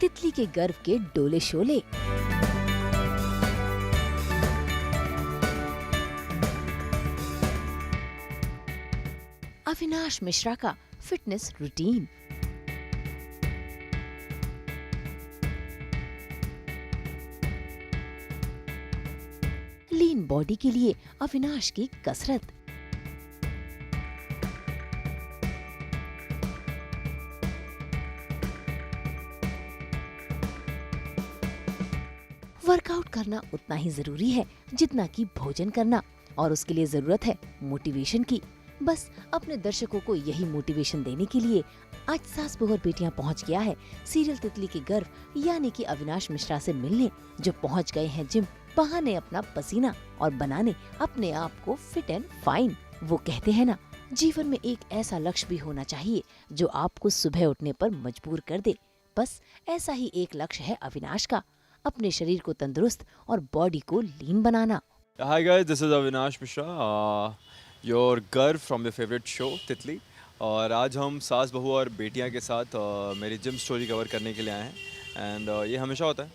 तितली के गर्व के डोले शोले। अविनाश मिश्रा का फिटनेस रूटीन। लीन बॉडी के लिए अविनाश की कसरत। वर्कआउट करना उतना ही जरूरी है जितना कि भोजन करना, और उसके लिए जरूरत है मोटिवेशन की। बस अपने दर्शकों को यही मोटिवेशन देने के लिए आज सास बहू और बेटियां पहुंच गया है सीरियल तितली के गर्व यानी कि अविनाश मिश्रा से मिलने, जो पहुंच गए हैं जिम बहाने अपना पसीना और बनाने अपने आप को फिट एंड फाइन। वो कहते हैं ना, जीवन में एक ऐसा लक्ष्य भी होना चाहिए जो आपको सुबह उठने पर मजबूर कर दे। बस ऐसा ही एक लक्ष्य है अविनाश का, अपने शरीर को तंदुरुस्त और बॉडी को लीन बनाना। Hi guys, this is Avinash Mishra, your गर्व from your favorite show तितली। और आज हम सास बहू और बेटियां के साथ मेरी जिम स्टोरी कवर करने के लिए आए हैं। एंड ये हमेशा होता है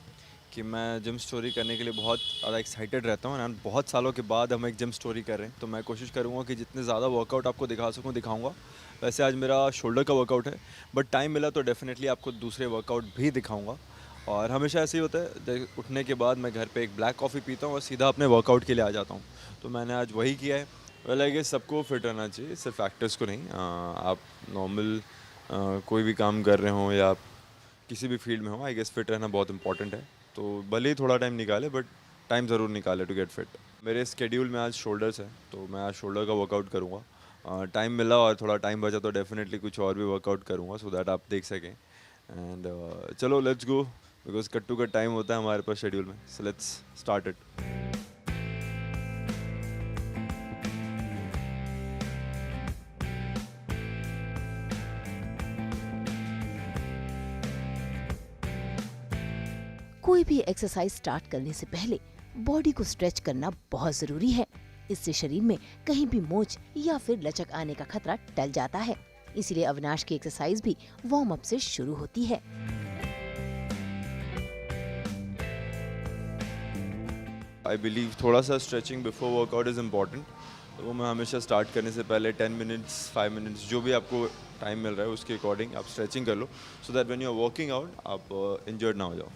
कि मैं जिम स्टोरी करने के लिए बहुत ज़्यादा एक्साइटेड रहता हूँ। एंड बहुत सालों के बाद हम एक जिम स्टोरी कर रहे हैं, तो मैं कोशिश करूँगा कि जितने ज़्यादा वर्कआउट आपको दिखा सकूँ दिखाऊँगा। वैसे आज मेरा शोल्डर का वर्कआउट है, बट टाइम मिला तो डेफिनेटली आपको दूसरे वर्कआउट भी दिखाऊँगा। और हमेशा ऐसे ही होता है, उठने के बाद मैं घर पे एक ब्लैक कॉफ़ी पीता हूँ और सीधा अपने वर्कआउट के लिए आ जाता हूँ। तो मैंने आज वही किया है। वेल आई गेस सबको फिट रहना चाहिए, सिर्फ एक्टर्स को नहीं। आप नॉर्मल कोई भी काम कर रहे हो या आप किसी भी फील्ड में हो, आई गेस फिट रहना बहुत इंपॉर्टेंट है। तो भले ही थोड़ा टाइम निकाले, बट टाइम ज़रूर निकाले टू गेट फिट। मेरे स्केड्यूल में आज शोल्डर्स है, तो मैं आज शोल्डर का वर्कआउट करूँगा। टाइम मिला और थोड़ा टाइम बचा तो डेफिनेटली कुछ और भी वर्कआउट करूँगा, सो दैट आप देख सकें। एंड चलो let's go, because cut to cut time होता है हमारे पास शेड्यूल में। So let's start it. कोई भी एक्सरसाइज स्टार्ट करने से पहले बॉडी को स्ट्रेच करना बहुत जरूरी है। इससे शरीर में कहीं भी मोच या फिर लचक आने का खतरा टल जाता है। इसीलिए अविनाश की एक्सरसाइज भी वार्म अप से शुरू होती है। आई बिलीव थोड़ा सा stretching before workout is important. तो वो मैं हमेशा स्टार्ट करने से पहले 10 मिनट्स 5 मिनट्स जो भी आपको टाइम मिल रहा है उसके अकॉर्डिंग आप स्ट्रेचिंग कर लो, so that when you are working out आप इंजर्ड ना हो जाओ।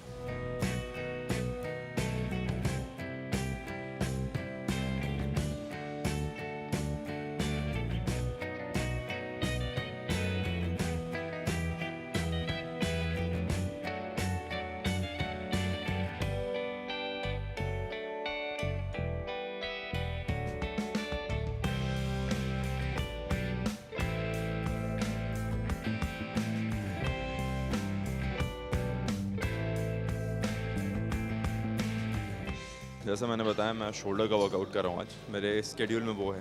जैसा मैंने बताया, मैं शोल्डर का वर्कआउट कर रहा हूँ आज, मेरे स्केड्यूल में वो है।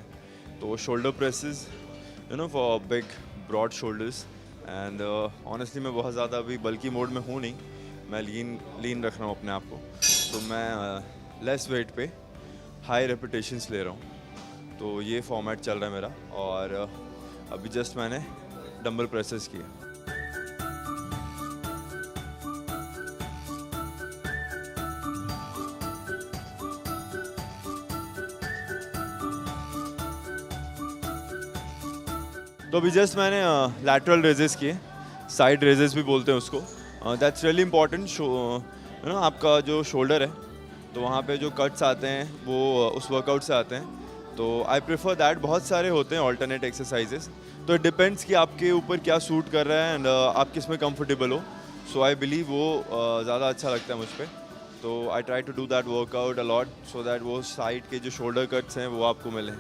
तो shoulder presses you know for big broad shoulders. And honestly मैं बहुत ज़्यादा अभी बल्कि मोड में हूँ नहीं, मैं लीन रख रहा हूँ अपने आप को। तो मैं लेस वेट पे हाई रेपिटेशंस ले रहा हूँ। तो ये फॉर्मेट चल रहा है मेरा। और अभी जस्ट मैंने डंबल प्रेसेस किए। तो अभी जस्ट मैंने लैटरल रेजेस किए, साइड रेजेस भी बोलते हैं उसको। That's really important. You know आपका जो शोल्डर है तो वहाँ पे जो कट्स आते हैं वो उस वर्कआउट से आते हैं। तो आई प्रेफर दैट। बहुत सारे होते हैं ऑल्टरनेट एक्सरसाइजेस, तो इट डिपेंड्स कि आपके ऊपर क्या सूट कर रहा है एंड आप किस में कंफर्टेबल हो। सो आई बिलीव वो ज़्यादा अच्छा लगता है मुझ पर। तो I try to do that workout a lot so that वो साइड के जो शोल्डर कट्स हैं वो आपको मिलें।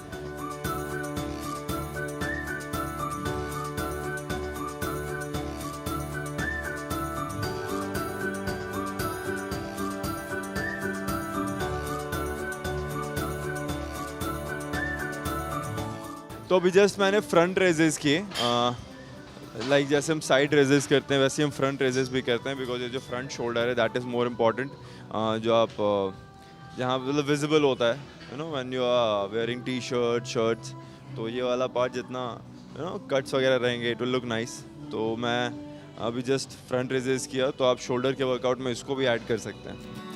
तो अभी जस्ट मैंने फ्रंट रेजेस किए। लाइक जैसे हम साइड रेजेस करते हैं वैसे हम फ्रंट रेजेस भी करते हैं, बिकॉज ये जो फ्रंट शोल्डर है दैट इज़ मोर इम्पॉर्टेंट। जो आप जहाँ मतलब विजिबल होता है, you know when you are wearing T shirt shirts, तो ये वाला पार्ट जितना यू नो कट्स वगैरह रहेंगे इट विल लुक नाइस। तो मैं अभी जस्ट फ्रंट रेजेस किया, तो आप शोल्डर के वर्कआउट में इसको भी ऐड कर सकते हैं।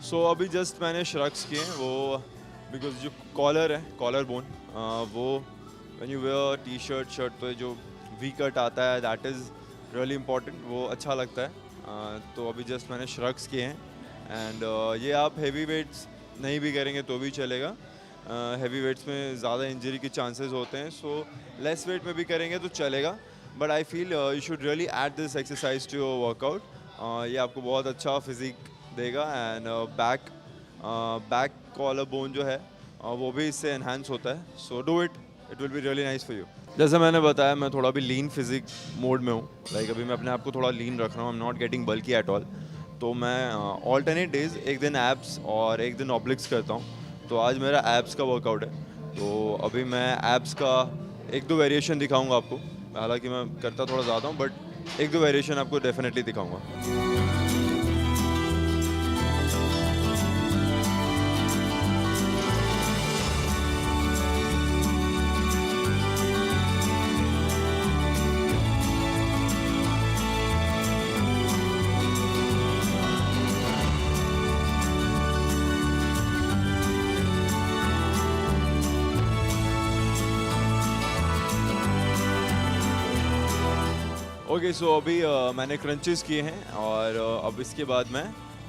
सो अभी जस्ट मैंने श्रग्स किए हैं, वो बिकॉज जो कॉलर है, कॉलर बोन, वो when you wear T shirt shirt तो जो वी कट आता है दैट इज़ रियली इम्पॉर्टेंट, वो अच्छा लगता है। तो अभी जस्ट मैंने श्रग्स किए हैं एंड ये आप हैवी वेट्स नहीं भी करेंगे तो भी चलेगा। हैवी वेट्स में ज़्यादा इंजरी के चांसेस होते हैं, सो लेस वेट में भी करेंगे तो चलेगा, but I feel you should really add this exercise to your workout. ये आपको बहुत अच्छा फिजिक देगा एंड बैक कॉलर बोन जो है वो भी इससे एनहांस होता है, so do it, it will be really nice for you. जैसे मैंने बताया, मैं थोड़ा भी लीन फिजिक मोड में हूँ, लाइक अभी मैं अपने आप को थोड़ा लीन रख रहा हूँ, I am not getting bulky at all. तो मैं ऑल्टरनेट डेज एक दिन एब्स और एक दिन ऑब्लिक्स करता हूँ। तो आज मेरा एब्स का वर्कआउट है, तो अभी मैं एब्स का एक दो वेरिएशन दिखाऊंगा आपको। हालांकि मैं करता थोड़ा ज़्यादा हूँ, बट एक दो वेरिएशन आपको डेफिनेटली दिखाऊंगा। ओके, सो अभी मैंने क्रंचेस किए हैं और अब इसके बाद मैं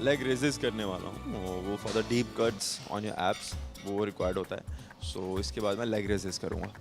लेग रेजेस करने वाला हूँ। वो for the deep cuts on your abs वो रिक्वायर्ड होता है, सो इसके बाद मैं लेग रेजेस करूँगा।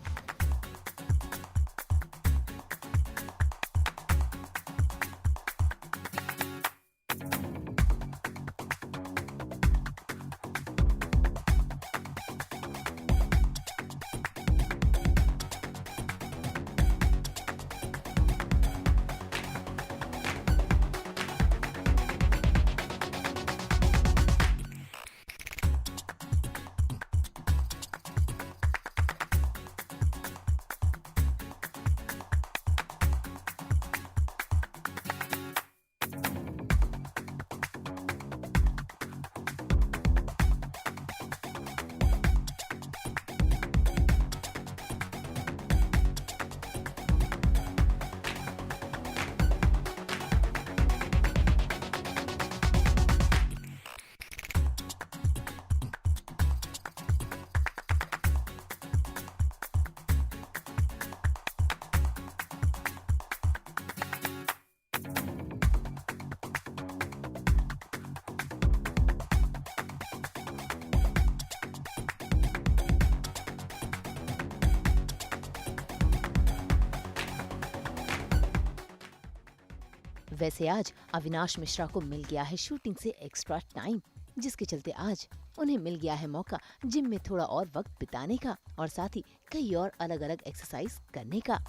वैसे आज अविनाश मिश्रा को मिल गया है शूटिंग से एक्स्ट्रा टाइम, जिसके चलते आज उन्हें मिल गया है मौका जिम में थोड़ा और वक्त बिताने का और साथ ही कई और अलग अलग एक्सरसाइज करने का।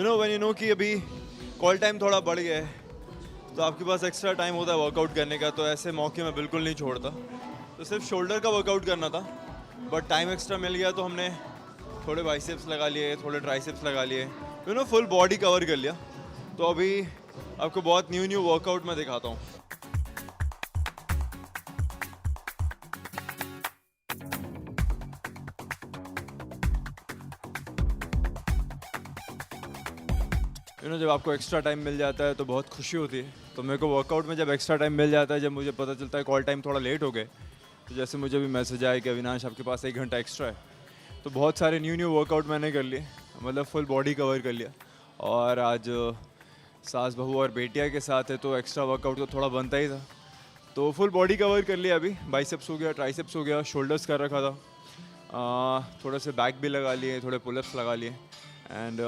व्हेन यू नो कि अभी कॉल टाइम थोड़ा बढ़ गया है, तो आपके पास एक्स्ट्रा टाइम होता है वर्कआउट करने का, तो ऐसे मौके मैं बिल्कुल नहीं छोड़ता। तो सिर्फ शोल्डर का वर्कआउट करना था, बट टाइम एक्स्ट्रा मिल गया तो हमने थोड़े बाइसेप्स लगा लिए, थोड़े ट्राइसेप्स लगा लिए, फुल बॉडी कवर कर लिया। तो अभी आपको बहुत न्यू वर्कआउट मैं दिखाता हूँ। जब आपको एक्स्ट्रा टाइम मिल जाता है तो बहुत खुशी होती है। तो मेरे को वर्कआउट में जब एक्स्ट्रा टाइम मिल जाता है, जब मुझे पता चलता है कॉल टाइम थोड़ा लेट हो गए, तो जैसे मुझे भी मैसेज आया कि अविनाश आपके पास 1 घंटा एक्स्ट्रा है, तो बहुत सारे न्यू वर्कआउट मैंने कर लिए, मतलब फुल बॉडी कवर कर लिया। और आज सास बहू और बेटिया के साथ है तो एक्स्ट्रा वर्कआउट तो थोड़ा बनता ही था, तो फुल बॉडी कवर कर लिया अभी, बाइसेप्स हो गया, ट्राइसेप्स हो गया, शोल्डर्स कर रखा था, थोड़ा से बैक भी लगा लिए, थोड़े पुलअप्स लगा लिए एंड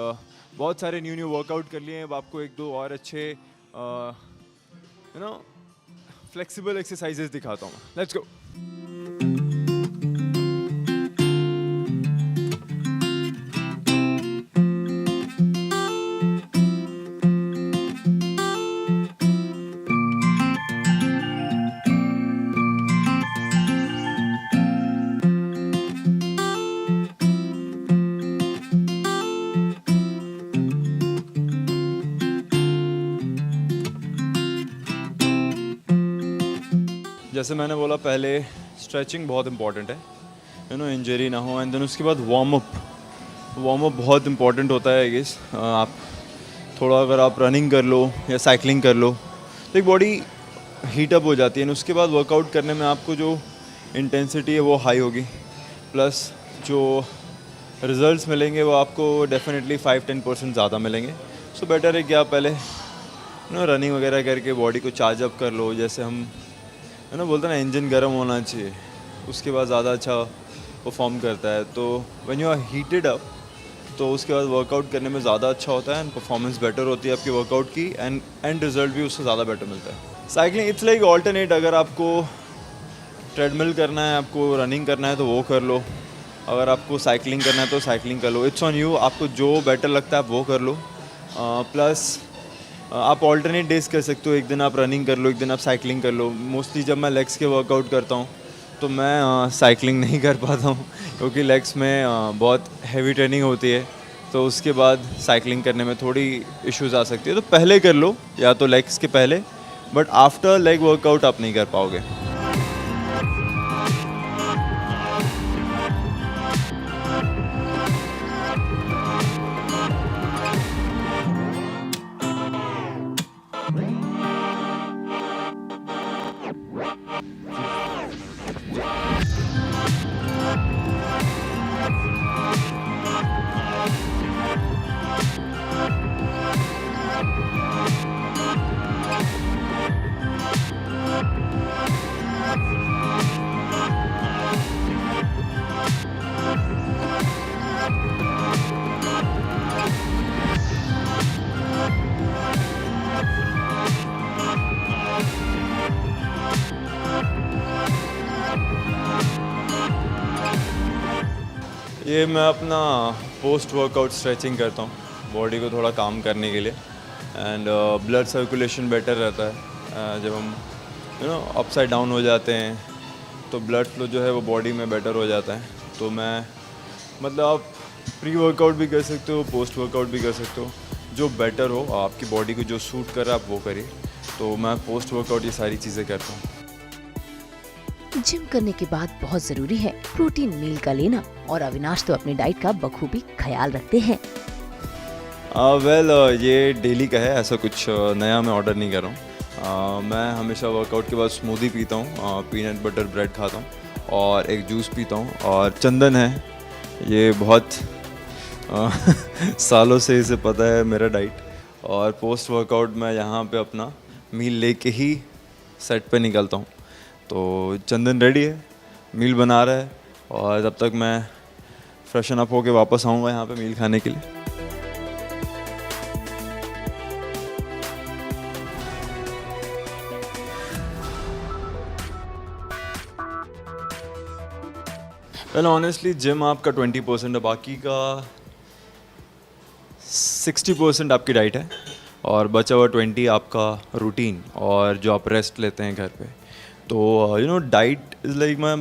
बहुत सारे न्यू वर्कआउट कर लिए हैं। अब आपको एक दो और अच्छे यू नो फ्लेक्सिबल एक्सरसाइजेस दिखाता हूँ। Let's go. जैसे मैंने बोला पहले, स्ट्रेचिंग बहुत इंपॉर्टेंट है, यू नो, इंजरी ना हो। एंड देन उसके बाद वार्म अप बहुत इंपॉर्टेंट होता है। आई गेस आप थोड़ा अगर आप रनिंग कर लो या साइकिलिंग कर लो तो एक बॉडी हीट अप हो जाती है। और उसके बाद वर्कआउट करने में आपको जो इंटेंसिटी है वो हाई होगी, प्लस जो रिजल्ट्स मिलेंगे वो आपको डेफिनेटली 5-10% ज़्यादा मिलेंगे। सो बेटर है कि आप पहले रनिंग वगैरह करके बॉडी को चार्ज अप कर लो। जैसे हम बोलते हैं ना, इंजन गर्म होना चाहिए, उसके बाद ज़्यादा अच्छा परफॉर्म करता है। तो when you are heated up तो उसके बाद वर्कआउट करने में ज़्यादा अच्छा होता है एंड परफॉर्मेंस बेटर होती है आपकी वर्कआउट की, एंड एंड रिजल्ट भी उससे ज़्यादा बेटर मिलता है। Cycling it's like alternate. अगर आपको ट्रेडमिल करना है, आपको रनिंग करना है तो वो कर लो, अगर आपको साइकिलिंग करना है तो साइकिलिंग कर लो। इट्स ऑन यू, आपको जो बेटर लगता है आप वो कर लो। प्लस आप ऑल्टरनेट डेज कर सकते हो, एक दिन आप रनिंग कर लो, एक दिन आप साइकिलिंग कर लो। मोस्टली जब मैं लेग्स के वर्कआउट करता हूँ तो मैं साइकिलिंग नहीं कर पाता हूँ, क्योंकि लेग्स में बहुत हैवी ट्रेनिंग होती है, तो उसके बाद साइकिलिंग करने में थोड़ी इश्यूज आ सकती है। तो पहले कर लो, या तो लेग्स के पहले, बट आफ्टर लेग वर्कआउट आप नहीं कर पाओगे। ये मैं अपना पोस्ट वर्कआउट स्ट्रेचिंग करता हूँ, बॉडी को थोड़ा काम करने के लिए, एंड ब्लड सर्कुलेशन बेटर रहता है। जब हम अपसाइड डाउन हो जाते हैं तो ब्लड फ्लो जो है वो बॉडी में बेटर हो जाता है। तो मैं आप प्री वर्कआउट भी कर सकते हो, पोस्ट वर्कआउट भी कर सकते हो, जो बेटर हो, आपकी बॉडी को जो सूट कर रहा है आप वो करिए। तो मैं पोस्ट वर्कआउट ये सारी चीज़ें करता हूँ। जिम करने के बाद बहुत जरूरी है प्रोटीन मील का लेना, और अविनाश तो अपनी डाइट का बखूबी ख्याल रखते हैं। ये डेली का है, ऐसा कुछ नया मैं ऑर्डर नहीं कर रहा हूँ। मैं हमेशा वर्कआउट के बाद स्मूदी पीता हूँ, पीनट बटर ब्रेड खाता हूँ और एक जूस पीता हूँ। और चंदन है, ये बहुत सालों से इसे पता है मेरा डाइट। और पोस्ट वर्कआउट मैं यहाँ पे अपना मील लेके ही सेट पे निकलता हूँ। तो चंदन रेडी है, मील बना रहा है, और तब तक मैं फ्रेशन अप होके वापस आऊँगा यहाँ पे मील खाने के लिए। वेल ऑनेस्टली जिम आपका 20% है, बाकी का 60% आपकी डाइट है, और बचा हुआ 20 आपका रूटीन और जो आप रेस्ट लेते हैं घर पे। तो डाइट इज़ लाइक, मैं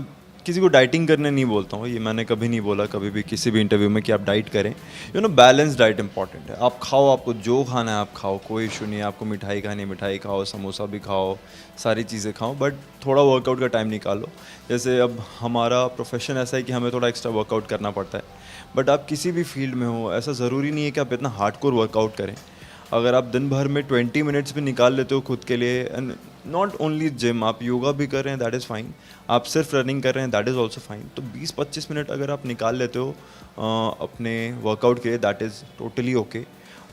किसी को डाइटिंग करने नहीं बोलता हूँ, ये मैंने कभी नहीं बोला कभी भी किसी भी इंटरव्यू में कि आप डाइट करें। बैलेंस डाइट इंपॉर्टेंट है। आप खाओ, आपको जो खाना है आप खाओ, कोई इशू नहीं है। आपको मिठाई खानी है मिठाई खाओ, समोसा भी खाओ, सारी चीज़ें खाओ, बट थोड़ा वर्कआउट का टाइम निकालो। जैसे अब हमारा प्रोफेशन ऐसा है कि हमें थोड़ा एक्स्ट्रा वर्कआउट करना पड़ता है, बट आप किसी भी फील्ड में हो, ऐसा ज़रूरी नहीं है कि आप इतना हार्डकोर वर्कआउट करें। अगर आप दिन भर में 20 मिनट्स भी निकाल लेते हो खुद के लिए, एंड नॉट ओनली जिम, आप योगा भी कर रहे हैं, दैट इज़ फाइन। आप सिर्फ रनिंग कर रहे हैं, दैट इज़ ऑल्सो फाइन। तो 20-25 मिनट अगर आप निकाल लेते हो अपने वर्कआउट के लिए, दैट इज़ टोटली ओके।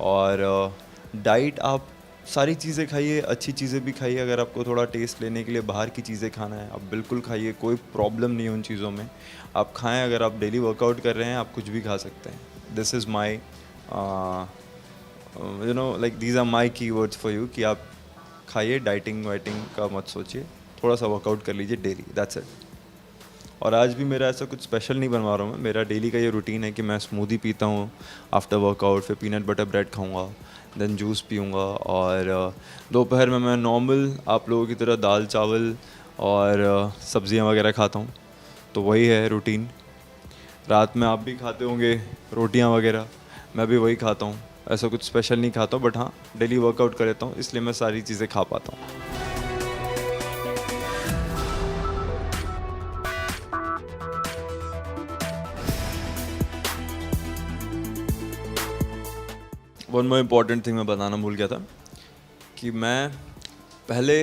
और डाइट आप सारी चीज़ें खाइए, अच्छी चीज़ें भी खाइए। अगर आपको थोड़ा टेस्ट लेने के लिए बाहर की चीज़ें खाना है, आप बिल्कुल खाइए, कोई प्रॉब्लम नहीं है उन चीज़ों में। आप खाएं, अगर आप डेली वर्कआउट कर रहे हैं आप कुछ भी खा सकते हैं। This is my you know like these are my key words for you कि आप खाइए, डाइटिंग वाइटिंग का मत सोचिए, थोड़ा सा वर्कआउट कर लीजिए डेली, दैट्स इट। और आज भी मेरा ऐसा कुछ स्पेशल नहीं बनवा रहा हूँ मैं, मेरा डेली का ये रूटीन है कि मैं स्मूदी पीता हूँ आफ्टर वर्कआउट, फिर पीनट बटर ब्रेड खाऊंगा, देन जूस पीऊँगा, और दोपहर में मैं नॉर्मल आप लोगों की तरह दाल चावल और सब्जियाँ वगैरह खाता हूँ। तो वही है रूटीन। रात में आप भी खाते होंगे रोटियाँ वगैरह, मैं भी वही खाता हूँ। ऐसा कुछ स्पेशल नहीं खाता हूँ, बट हाँ डेली वर्कआउट कर लेता हूँ, इसलिए मैं सारी चीज़ें खा पाता हूँ। वन मोर इम्पॉर्टेंट थिंग मैं बताना भूल गया था कि मैं पहले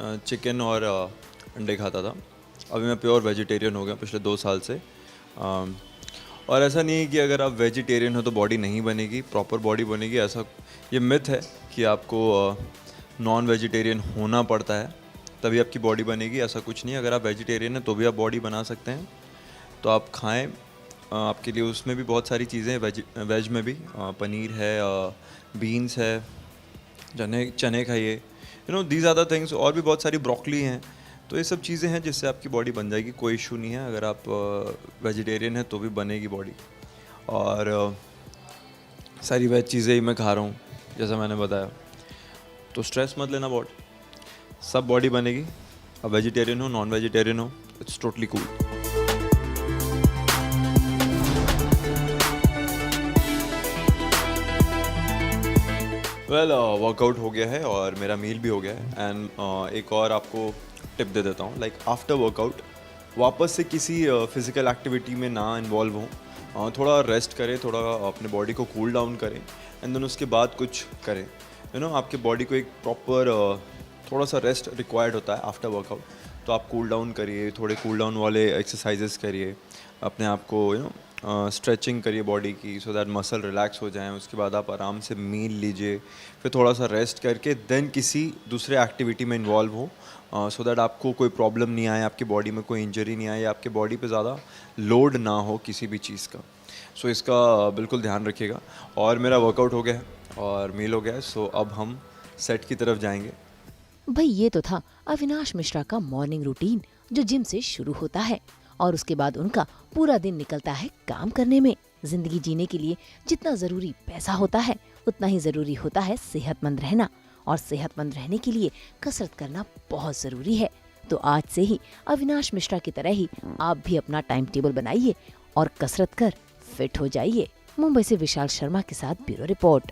चिकन और अंडे खाता था। अभी मैं प्योर वेजिटेरियन हो गया पिछले 2 साल से। और ऐसा नहीं है कि अगर आप वेजिटेरियन हो तो बॉडी नहीं बनेगी, प्रॉपर बॉडी बनेगी, ऐसा ये मिथ है कि आपको नॉन वेजिटेरियन होना पड़ता है तभी आपकी बॉडी बनेगी। ऐसा कुछ नहीं है, अगर आप वेजिटेरियन हैं तो भी आप बॉडी बना सकते हैं। तो आप खाएं, आपके लिए उसमें भी बहुत सारी चीज़ें वेज में भी पनीर है, बीन्स है, चने खाइए, you know these are the things. और भी बहुत सारी ब्रोकली हैं। तो ये सब चीज़ें हैं जिससे आपकी बॉडी बन जाएगी, कोई इशू नहीं है। अगर आप वेजिटेरियन हैं तो भी बनेगी बॉडी। और सारी वेज चीज़ें ही मैं खा रहा हूँ जैसा मैंने बताया। तो स्ट्रेस मत लेना, सब बॉडी बनेगी। अब वेजिटेरियन हो नॉन वेजिटेरियन हो, इट्स टोटली कूल। वर्कआउट हो गया है और मेरा मील भी हो गया है। एंड एक और आपको टिप दे देता हूँ, लाइक आफ्टर वर्कआउट वापस से किसी फिज़िकल एक्टिविटी में ना इन्वॉल्व हों, थोड़ा रेस्ट करें, थोड़ा अपने बॉडी को कूल डाउन करें, एंड देन उसके बाद कुछ करें। यू नो आपके बॉडी को एक प्रॉपर थोड़ा सा रेस्ट रिक्वायर्ड होता है आफ्टर वर्कआउट। तो आप कूल डाउन करिए, थोड़े कूल डाउन वाले एक्सरसाइजेस करिए, अपने आप को यू नो स्ट्रेचिंग करिए बॉडी की, सो दैट मसल रिलैक्स हो जाएं। उसके बाद आप आराम से मील लीजिए, फिर थोड़ा सा रेस्ट करके देन किसी दूसरे एक्टिविटी में इन्वॉल्व हो, सो दैट आपको कोई प्रॉब्लम नहीं आए, आपकी बॉडी में कोई इंजरी नहीं आए, आपके बॉडी पे ज़्यादा लोड ना हो किसी भी चीज़ का। सो इसका बिल्कुल ध्यान रखिएगा। और मेरा वर्कआउट हो गया है और मील हो गया है, सो अब हम सेट की तरफ जाएंगे। भाई ये तो था अविनाश मिश्रा का मॉर्निंग रूटीन जो जिम से शुरू होता है और उसके बाद उनका पूरा दिन निकलता है काम करने में। जिंदगी जीने के लिए जितना जरूरी पैसा होता है उतना ही जरूरी होता है सेहतमंद रहना, और सेहतमंद रहने के लिए कसरत करना बहुत जरूरी है। तो आज से ही अविनाश मिश्रा की तरह ही आप भी अपना टाइम टेबल बनाइए और कसरत कर फिट हो जाइए। मुंबई से विशाल शर्मा के साथ ब्यूरो रिपोर्ट।